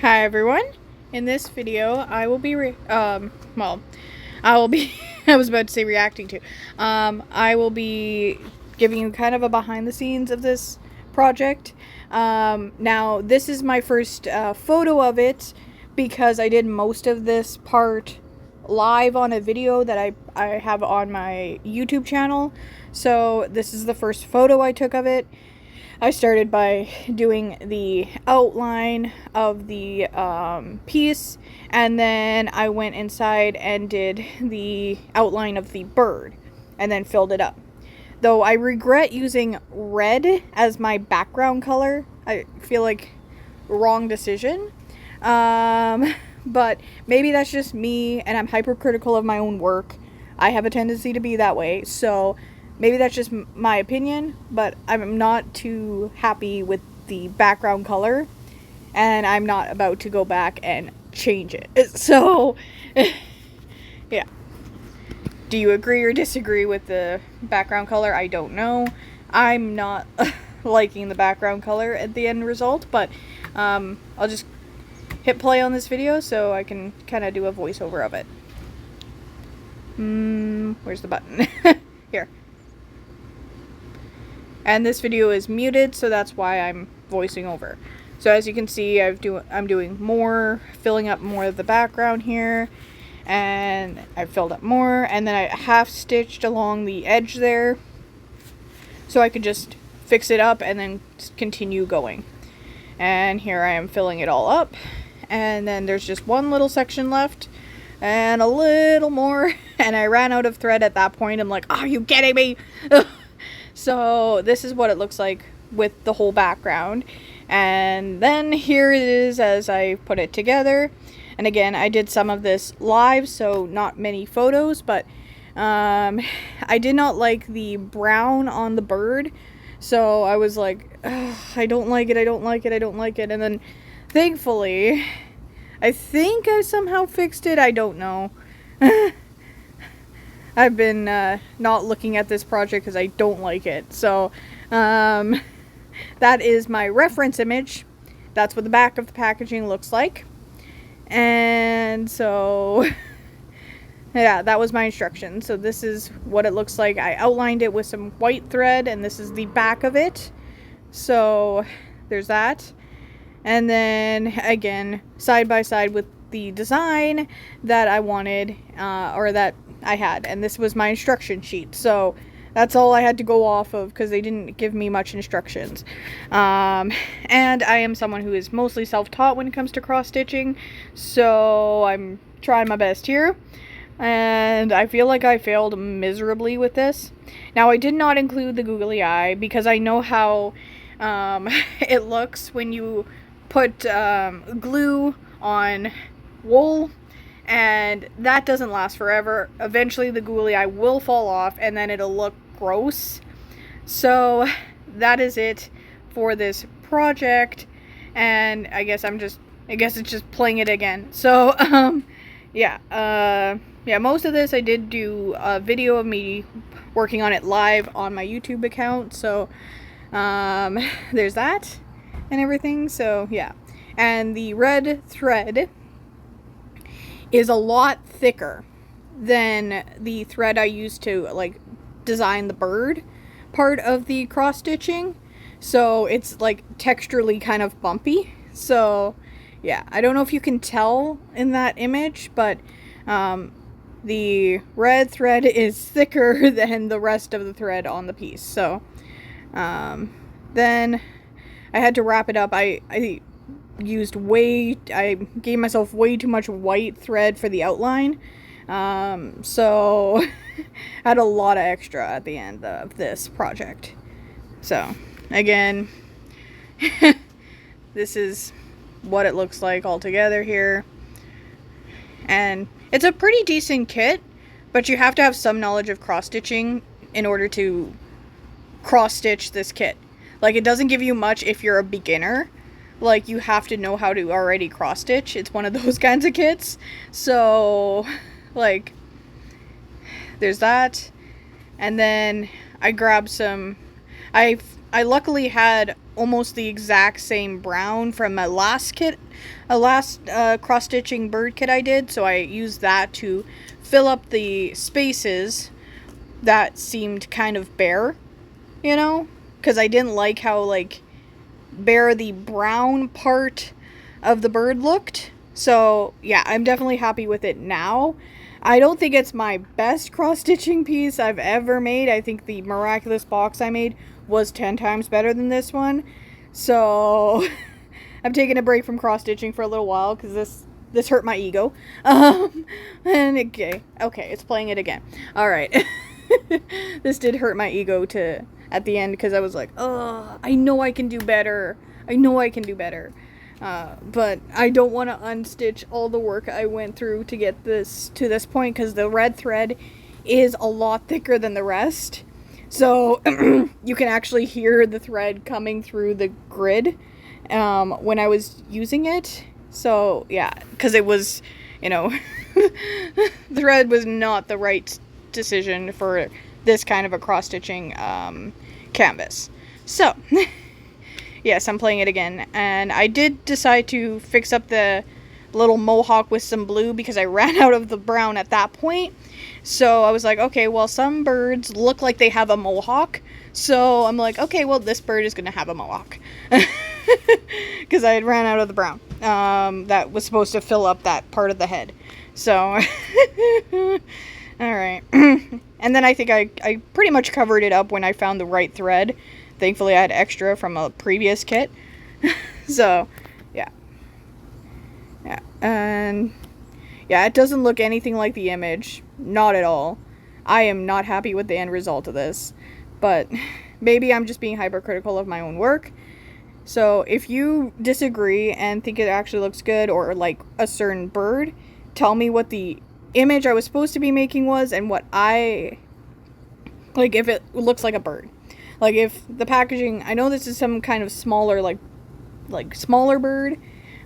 Hi everyone. In this video, I will be I will be I was about to say reacting to. I will be giving you kind of a behind the scenes of this project. Now this is my first photo of it because I did most of this part live on a video that I have on my YouTube channel. So this is the first photo I took of it. I started by doing the outline of the piece, and then I went inside and did the outline of the bird, and then filled it up. Though I regret using red as my background color. I feel like wrong decision. But maybe that's just me, and I'm hypercritical of my own work. I have a tendency to be that way, so maybe that's just my opinion, but I'm not too happy with the background color, and I'm not about to go back and change it. So, yeah. Do you agree or disagree with the background color? I don't know. I'm not liking the background color at the end result, but I'll just hit play on this video so I can kind of do a voiceover of it. Where's the button? Here. And this video is muted, so that's why I'm voicing over. So as you can see, I'm doing more, filling up more of the background here, and I've filled up more, and then I half stitched along the edge there, so I could just fix it up and then continue going. And here I am filling it all up, and then there's just one little section left, and a little more, and I ran out of thread at that point. I'm like, are you kidding me? So this is what it looks like with the whole background. And then here it is as I put it together. And again, I did some of this live, so not many photos, but I did not like the brown on the bird. So I was like, I don't like it, I don't like it, I don't like it. And then thankfully, I think I somehow fixed it. I don't know. I've been not looking at this project because I don't like it. So that is my reference image. That's what the back of the packaging looks like. And so yeah, that was my instruction. So this is what it looks like. I outlined it with some white thread, and this is the back of it. So there's that. And then again, side by side with the design that I wanted, or that I had, and this was my instruction sheet. So that's all I had to go off of because they didn't give me much instructions. And I am someone who is mostly self-taught when it comes to cross-stitching, so I'm trying my best here. And I feel like I failed miserably with this. Now, I did not include the googly eye because I know how it looks when you put glue on wool, and that doesn't last forever. Eventually the googly eye will fall off, and then it'll look gross. So that is it for this project, and I guess it's just playing it again. So yeah, most of this I did do a video of me working on it live on my YouTube account. So there's that and everything. So yeah, and the red thread is a lot thicker than the thread I used to like design the bird part of the cross stitching. So it's like texturally kind of bumpy. So yeah, I don't know if you can tell in that image, but the red thread is thicker than the rest of the thread on the piece. So then I had to wrap it up. I gave myself way too much white thread for the outline. So I had a lot of extra at the end of this project. So again, this is what it looks like all together here. And it's a pretty decent kit, but you have to have some knowledge of cross stitching in order to cross stitch this kit. Like, it doesn't give you much if you're a beginner. Like, you have to know how to already cross stitch. It's one of those kinds of kits. So like, there's that. And then I grabbed some, I luckily had almost the exact same brown from my last kit, a last cross-stitching bird kit I did. So I used that to fill up the spaces that seemed kind of bare, you know? Because I didn't like how, like, bare the brown part of the bird looked. So, yeah, I'm definitely happy with it now. I don't think it's my best cross-stitching piece I've ever made. I think the miraculous box I made was 10 times better than this one. So, I'm taking a break from cross-stitching for a little while because this hurt my ego. And okay, it's playing it again. All right. This did hurt my ego at the end because I was like, oh, I know I can do better. But I don't want to unstitch all the work I went through to get this to this point because the red thread is a lot thicker than the rest. So you can actually hear the thread coming through the grid when I was using it. So yeah, because it was, the thread was not the right decision for this kind of a cross-stitching canvas. So yes, I'm playing it again, and I did decide to fix up the little mohawk with some blue because I ran out of the brown at that point. So I was like, okay, well, some birds look like they have a mohawk, so I'm like, okay, well, this bird is gonna have a mohawk because I had ran out of the brown that was supposed to fill up that part of the head. So all right. And then I think I pretty much covered it up when I found the right thread. Thankfully, I had extra from a previous kit. So, yeah. Yeah. And, yeah, it doesn't look anything like the image. Not at all. I am not happy with the end result of this. But maybe I'm just being hypercritical of my own work. So, if you disagree and think it actually looks good or like a certain bird, tell me what the image I was supposed to be making was and what if it looks like a bird. Like if the packaging, I know this is some kind of smaller, like smaller bird,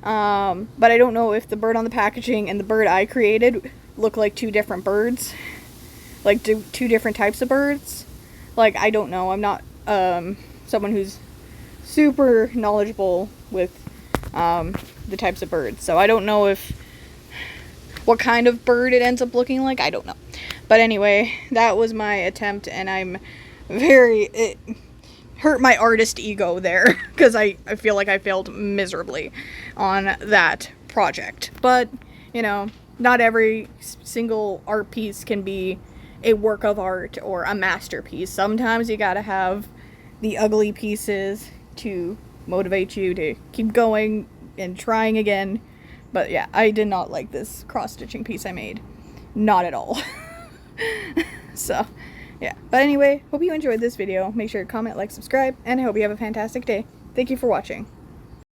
but I don't know if the bird on the packaging and the bird I created look like two different birds, like two different types of birds. Like, I don't know. I'm not someone who's super knowledgeable with the types of birds, so I don't know what kind of bird it ends up looking like. I don't know. But anyway, that was my attempt, and it hurt my artist ego there because I feel like I failed miserably on that project. But, not every single art piece can be a work of art or a masterpiece. Sometimes you gotta have the ugly pieces to motivate you to keep going and trying again. But yeah, I did not like this cross-stitching piece I made. Not at all. So, yeah. But anyway, hope you enjoyed this video. Make sure to comment, like, subscribe, and I hope you have a fantastic day. Thank you for watching.